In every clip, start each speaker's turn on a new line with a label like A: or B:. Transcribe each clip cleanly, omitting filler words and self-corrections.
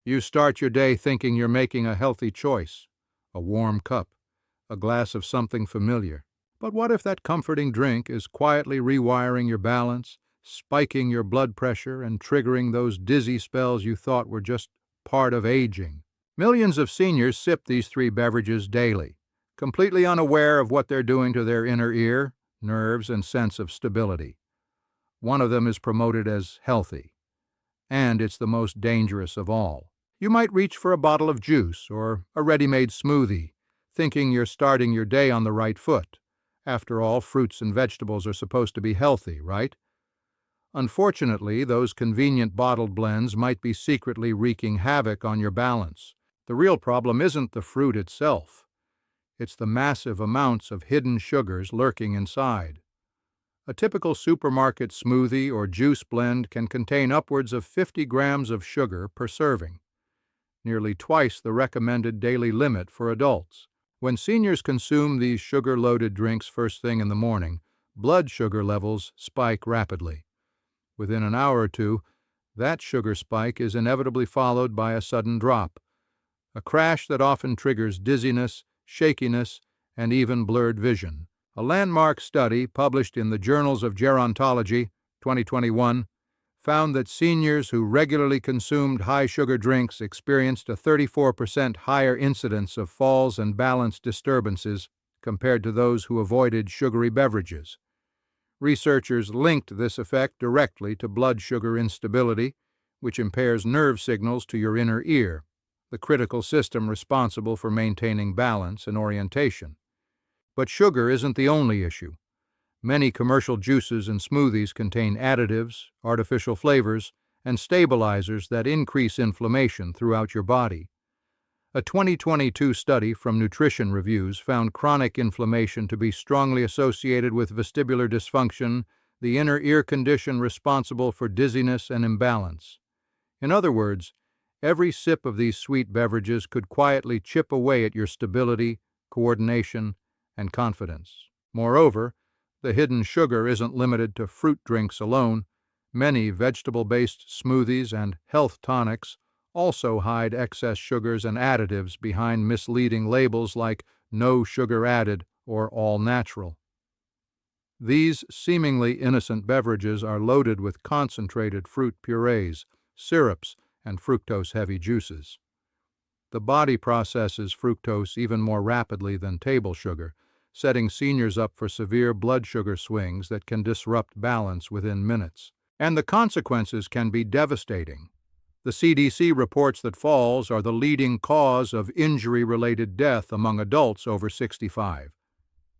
A: You start your day thinking you're making a healthy choice, a warm cup, a glass of something familiar. But what if that comforting drink is quietly rewiring your balance, spiking your blood pressure, and triggering those dizzy spells you thought were just part of aging? Millions of seniors sip these three beverages daily, completely unaware of what they're doing to their inner ear, nerves, and sense of stability. One of them is promoted as healthy, and it's the most dangerous of all. You might reach for a bottle of juice or a ready-made smoothie, thinking you're starting your day on the right foot. After all, fruits and vegetables are supposed to be healthy, right? Unfortunately, those convenient bottled blends might be secretly wreaking havoc on your balance. The real problem isn't the fruit itself. It's the massive amounts of hidden sugars lurking inside. A typical supermarket smoothie or juice blend can contain upwards of 50 grams of sugar per serving, nearly twice the recommended daily limit for adults. When seniors consume these sugar-loaded drinks first thing in the morning, blood sugar levels spike rapidly. Within an hour or two, that sugar spike is inevitably followed by a sudden drop, a crash that often triggers dizziness, shakiness, and even blurred vision. A landmark study published in the Journals of Gerontology, 2021, found that seniors who regularly consumed high-sugar drinks experienced a 34% higher incidence of falls and balance disturbances compared to those who avoided sugary beverages. Researchers linked this effect directly to blood sugar instability, which impairs nerve signals to your inner ear, the critical system responsible for maintaining balance and orientation. But sugar isn't the only issue. Many commercial juices and smoothies contain additives, artificial flavors, and stabilizers that increase inflammation throughout your body. A 2022 study from Nutrition Reviews found chronic inflammation to be strongly associated with vestibular dysfunction, the inner ear condition responsible for dizziness and imbalance. In other words, every sip of these sweet beverages could quietly chip away at your stability, coordination, and confidence. Moreover, the hidden sugar isn't limited to fruit drinks alone. Many vegetable-based smoothies and health tonics also hide excess sugars and additives behind misleading labels like "no sugar added" or "all natural." These seemingly innocent beverages are loaded with concentrated fruit purees, syrups, and fructose-heavy juices. The body processes fructose even more rapidly than table sugar, setting seniors up for severe blood sugar swings that can disrupt balance within minutes. And the consequences can be devastating. The CDC reports that falls are the leading cause of injury-related death among adults over 65.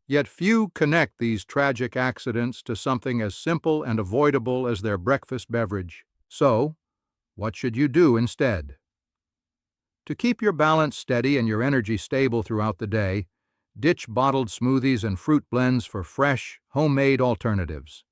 A: Yet few connect these tragic accidents to something as simple and avoidable as their breakfast beverage. So, what should you do instead? To keep your balance steady and your energy stable throughout the day, ditch bottled smoothies and fruit blends for fresh, homemade alternatives.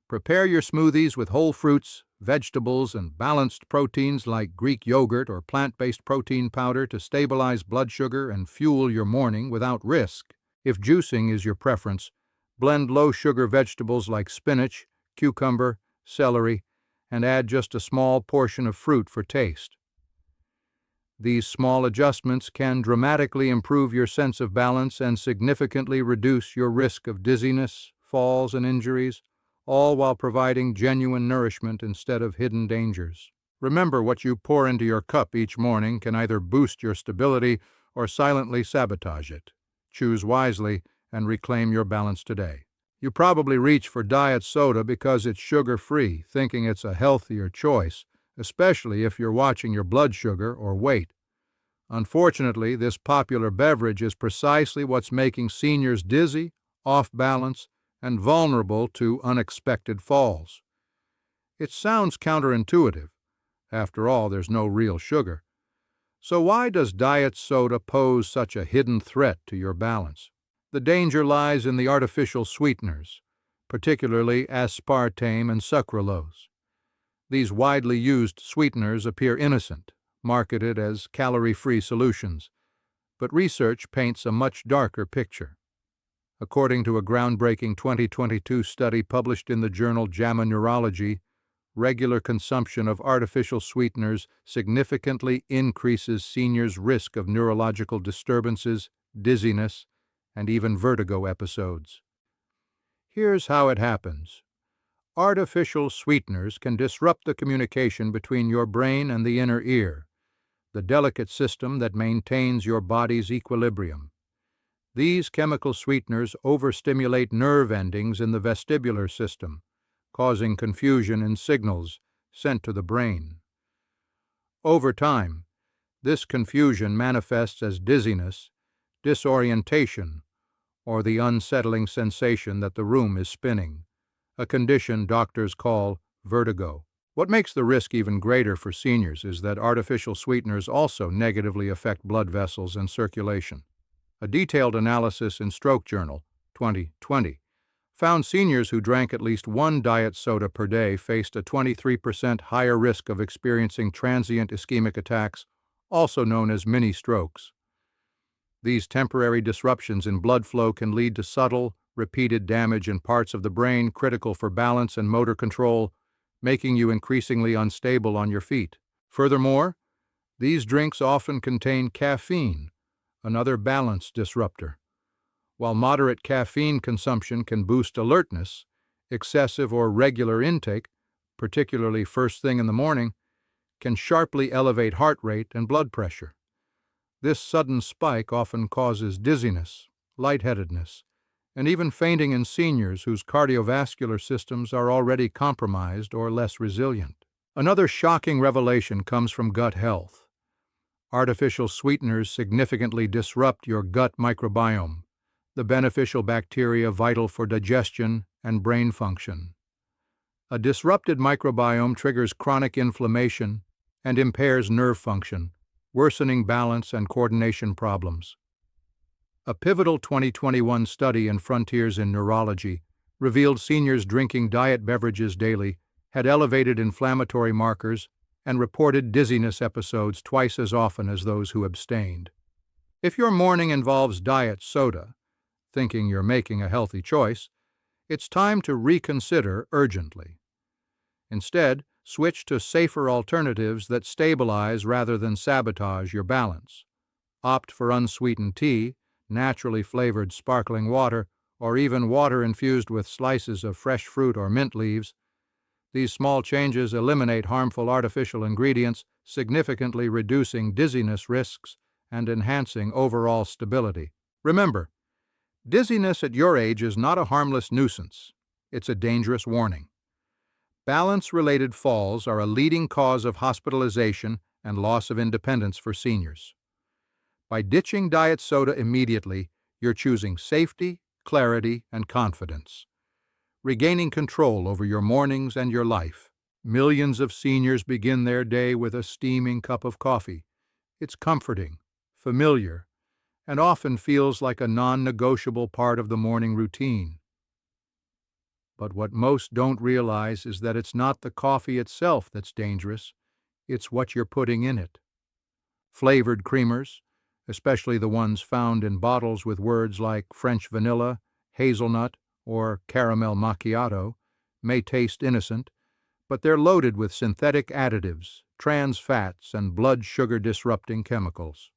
A: Prepare your smoothies with whole fruits, vegetables, and balanced proteins like Greek yogurt or plant-based protein powder to stabilize blood sugar and fuel your morning without risk. If juicing is your preference, blend low-sugar vegetables like spinach, cucumber, celery, and add just a small portion of fruit for taste. These small adjustments can dramatically improve your sense of balance and significantly reduce your risk of dizziness, falls, and injuries, all while providing genuine nourishment instead of hidden dangers. Remember, what you pour into your cup each morning can either boost your stability or silently sabotage it. Choose wisely and reclaim your balance today. You probably reach for diet soda because it's sugar-free, thinking it's a healthier choice, especially if you're watching your blood sugar or weight. Unfortunately, this popular beverage is precisely what's making seniors dizzy, off balance, and vulnerable to unexpected falls. It sounds counterintuitive. After all, there's no real sugar. So why does diet soda pose such a hidden threat to your balance? The danger lies in the artificial sweeteners, particularly aspartame and sucralose. These widely used sweeteners appear innocent, marketed as calorie-free solutions, but research paints a much darker picture. According to a groundbreaking 2022 study published in the journal JAMA Neurology, Regular consumption of artificial sweeteners significantly increases seniors' risk of neurological disturbances, dizziness, and even vertigo episodes. Here's how it happens. Artificial sweeteners can disrupt the communication between your brain and the inner ear, the delicate system that maintains your body's equilibrium. These chemical sweeteners overstimulate nerve endings in the vestibular system, causing confusion in signals sent to the brain. Over time, this confusion manifests as dizziness, disorientation, or the unsettling sensation that the room is spinning, a condition doctors call vertigo. What makes the risk even greater for seniors is that artificial sweeteners also negatively affect blood vessels and circulation. A detailed analysis in Stroke Journal, 2020, found seniors who drank at least one diet soda per day faced a 23% higher risk of experiencing transient ischemic attacks, also known as mini-strokes. These temporary disruptions in blood flow can lead to subtle, repeated damage in parts of the brain critical for balance and motor control, making you increasingly unstable on your feet. Furthermore, these drinks often contain caffeine, another balance disruptor. While moderate caffeine consumption can boost alertness, excessive or regular intake, particularly first thing in the morning, can sharply elevate heart rate and blood pressure. This sudden spike often causes dizziness, lightheadedness, and even fainting in seniors whose cardiovascular systems are already compromised or less resilient. Another shocking revelation comes from gut health. Artificial sweeteners significantly disrupt your gut microbiome, the beneficial bacteria vital for digestion and brain function. A disrupted microbiome triggers chronic inflammation and impairs nerve function, worsening balance and coordination problems. A pivotal 2021 study in Frontiers in Neurology revealed seniors drinking diet beverages daily had elevated inflammatory markers and reported dizziness episodes twice as often as those who abstained. If your morning involves diet soda, thinking you're making a healthy choice, it's time to reconsider urgently. Instead, switch to safer alternatives that stabilize rather than sabotage your balance. Opt for unsweetened tea, naturally flavored sparkling water, or even water infused with slices of fresh fruit or mint leaves. These small changes eliminate harmful artificial ingredients, significantly reducing dizziness risks and enhancing overall stability. Remember, dizziness at your age is not a harmless nuisance. It's a dangerous warning. Balance-related falls are a leading cause of hospitalization and loss of independence for seniors. By ditching diet soda immediately, you're choosing safety, clarity, and confidence, regaining control over your mornings and your life. Millions of seniors begin their day with a steaming cup of coffee. It's comforting, familiar, and often feels like a non-negotiable part of the morning routine. But what most don't realize is that it's not the coffee itself that's dangerous, it's what you're putting in it. Flavored creamers, especially the ones found in bottles with words like French vanilla, hazelnut, or caramel macchiato, may taste innocent, but they're loaded with synthetic additives, trans fats, and blood sugar disrupting chemicals.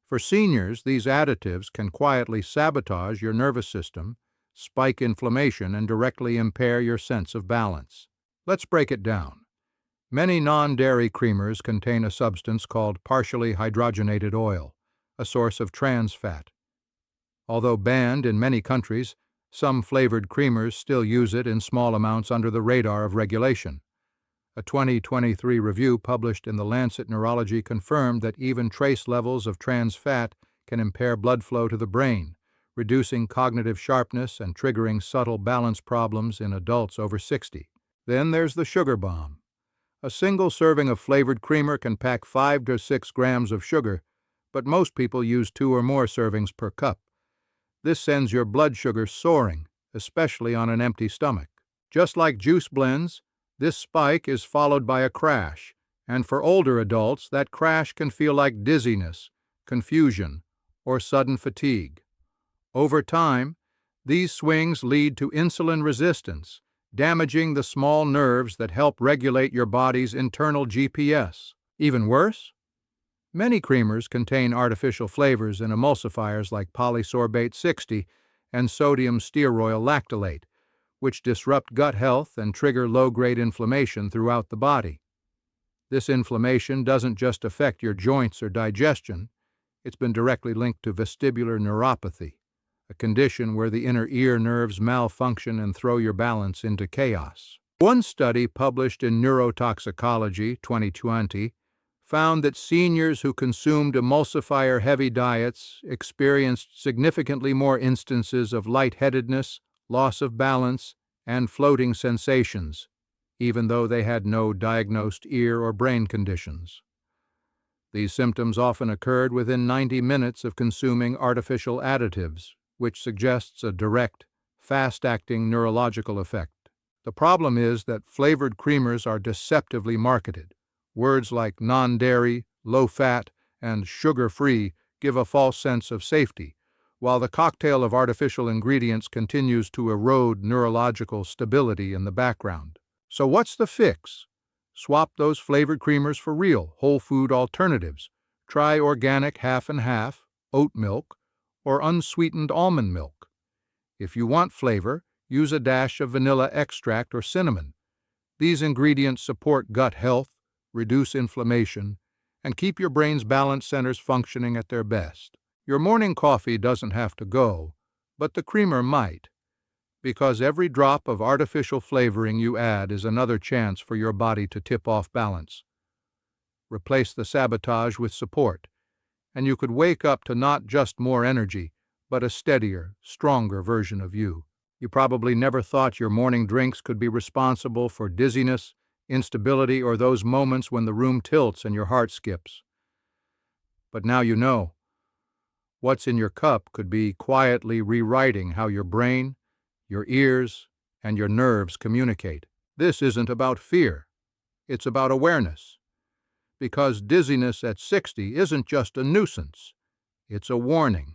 A: For seniors, these additives can quietly sabotage your nervous system, spike inflammation, and directly impair your sense of balance. Let's break it down. Many non-dairy creamers contain a substance called partially hydrogenated oil, a source of trans fat. Although banned in many countries, some flavored creamers still use it in small amounts under the radar of regulation. A 2023 review published in The Lancet Neurology confirmed that even trace levels of trans fat can impair blood flow to the brain, reducing cognitive sharpness and triggering subtle balance problems in adults over 60. Then there's the sugar bomb. A single serving of flavored creamer can pack 5 to 6 grams of sugar, but most people use 2 or more servings per cup. This sends your blood sugar soaring, especially on an empty stomach. Just like juice blends, this spike is followed by a crash, and for older adults, that crash can feel like dizziness, confusion, or sudden fatigue. Over time, these swings lead to insulin resistance damaging the small nerves that help regulate your body's internal GPS. Even worse, many creamers contain artificial flavors and emulsifiers like polysorbate 60 and sodium stearoyl lactylate, which disrupt gut health and trigger low-grade inflammation throughout the body. This inflammation doesn't just affect your joints or digestion, it's been directly linked to vestibular neuropathy, a condition where the inner ear nerves malfunction and throw your balance into chaos. One study published in Neurotoxicology 2020 found that seniors who consumed emulsifier-heavy diets experienced significantly more instances of lightheadedness, loss of balance, and floating sensations, even though they had no diagnosed ear or brain conditions. These symptoms often occurred within 90 minutes of consuming artificial additives, which suggests a direct, fast-acting neurological effect. The problem is that flavored creamers are deceptively marketed. Words like non-dairy, low-fat, and sugar-free give a false sense of safety, while the cocktail of artificial ingredients continues to erode neurological stability in the background. So what's the fix? Swap those flavored creamers for real, whole food alternatives. Try organic half and half, oat milk, or unsweetened almond milk. If you want flavor, use a dash of vanilla extract or cinnamon. These ingredients support gut health, reduce inflammation, and keep your brain's balance centers functioning at their best. Your morning coffee doesn't have to go, but the creamer might, because every drop of artificial flavoring you add is another chance for your body to tip off balance. Replace the sabotage with support, and you could wake up to not just more energy, but a steadier, stronger version of you. You probably never thought your morning drinks could be responsible for dizziness, instability, or those moments when the room tilts and your heart skips. But now you know. What's in your cup could be quietly rewriting how your brain, your ears, and your nerves communicate. This isn't about fear. It's about awareness. Because dizziness at 60 isn't just a nuisance. It's a warning,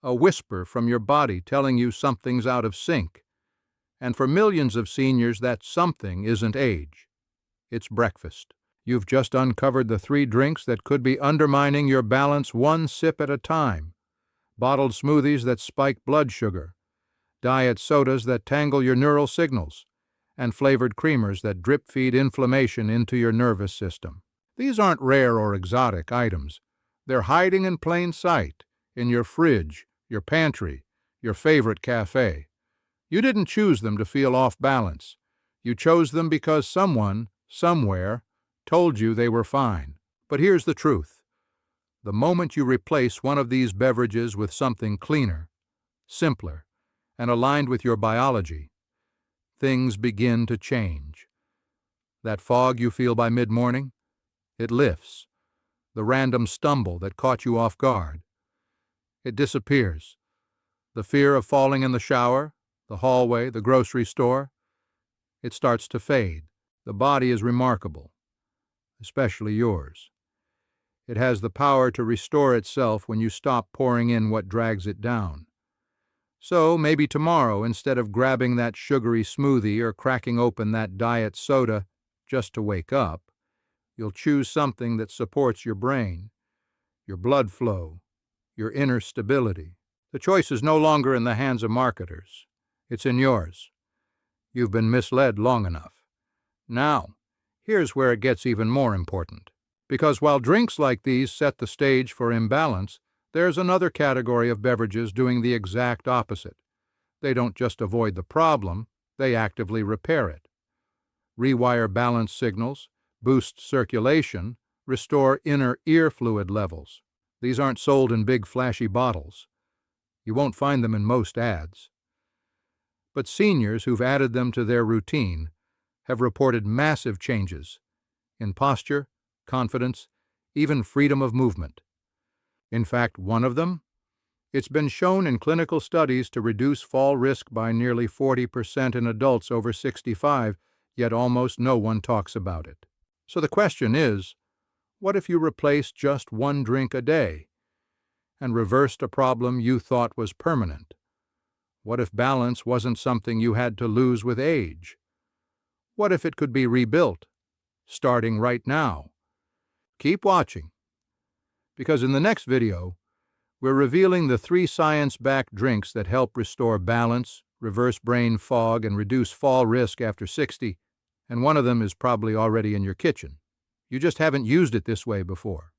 A: a whisper from your body telling you something's out of sync. And for millions of seniors, that something isn't age. It's breakfast. You've just uncovered the 3 drinks that could be undermining your balance one sip at a time. Bottled smoothies that spike blood sugar, diet sodas that tangle your neural signals, and flavored creamers that drip-feed inflammation into your nervous system. These aren't rare or exotic items. They're hiding in plain sight, in your fridge, your pantry, your favorite cafe. You didn't choose them to feel off balance. You chose them because someone, somewhere, told you they were fine. But here's the truth. The moment you replace one of these beverages with something cleaner, simpler, and aligned with your biology, things begin to change. That fog you feel by mid-morning, it lifts. The random stumble that caught you off guard, it disappears. The fear of falling in the shower, the hallway, the grocery store, it starts to fade. The body is remarkable, especially yours. It has the power to restore itself when you stop pouring in what drags it down. So maybe tomorrow, instead of grabbing that sugary smoothie or cracking open that diet soda just to wake up, you'll choose something that supports your brain, your blood flow, your inner stability. The choice is no longer in the hands of marketers. It's in yours. You've been misled long enough. Now, here's where it gets even more important. Because while drinks like these set the stage for imbalance, there's another category of beverages doing the exact opposite. They don't just avoid the problem, they actively repair it. Rewire balance signals, boost circulation, restore inner ear fluid levels. These aren't sold in big flashy bottles. You won't find them in most ads. But seniors who've added them to their routine have reported massive changes in posture, confidence, even freedom of movement. In fact, one of them, it's been shown in clinical studies to reduce fall risk by nearly 40% in adults over 65, yet almost no one talks about it. So the question is, what if you replaced just one drink a day and reversed a problem you thought was permanent? What if balance wasn't something you had to lose with age? What if it could be rebuilt, starting right now? Keep watching, because in the next video, we're revealing the 3 science-backed drinks that help restore balance, reverse brain fog, and reduce fall risk after 60, and one of them is probably already in your kitchen. You just haven't used it this way before.